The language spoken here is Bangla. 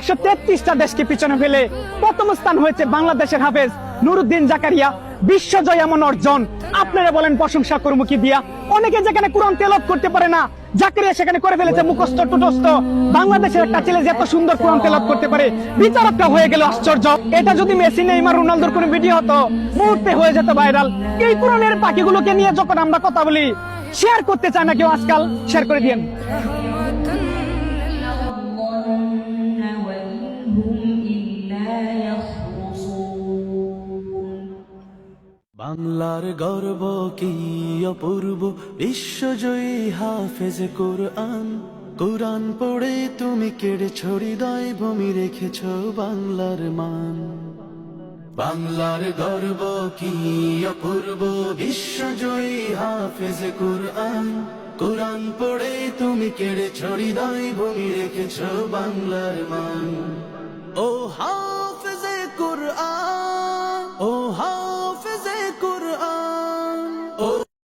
133টা দেশকে পিছনে ফেলে প্রথম স্থান হয়েছে বাংলাদেশের হাফেজ নুরুদ্দিন জাকারিয়া। বিশ্বজয় এমন অর্জন, আপনারা বলেন প্রশংসা করবো কি দিয়া? অনেকে যেখানে কোরআন তেলাওয়াত করতে পারে না, জাকারিয়া সেখানে করে ফেলেছে মুখস্থ টুটস্থ। বাংলাদেশের একটা ছেলে যে এত সুন্দর কোরআন তেলাওয়াত করতে পারে, বিচারকটা হয়ে গেল আশ্চর্য। এটা যদি মেসি নেইমার রোনালদোর কোনো ভিডিও হতো, মুহূর্তে হয়ে যেত ভাইরাল। এই কোরআনের পাখিগুলোকে নিয়ে যখন আমরা কথা বলি, শেয়ার করতে চায় না কেউ আজকাল, শেয়ার করে দিয়েন। বাংলার গর্ব কি অপূর্ব, বিশ্বজয়ী হাফেজ কোরআন। কোরআন পড়ে তুমি কেড়েছ হৃদয়, ভূমি রেখেছ বাংলার মান। বাংলার গর্ব কি অপূর্ব, বিশ্বজয়ী হাফেজ কোরআন। কোরআন পড়ে তুমি কেড়েছ হৃদয়, ভূমি রেখেছ বাংলার মান। ও হাফেজে কোরআন, ও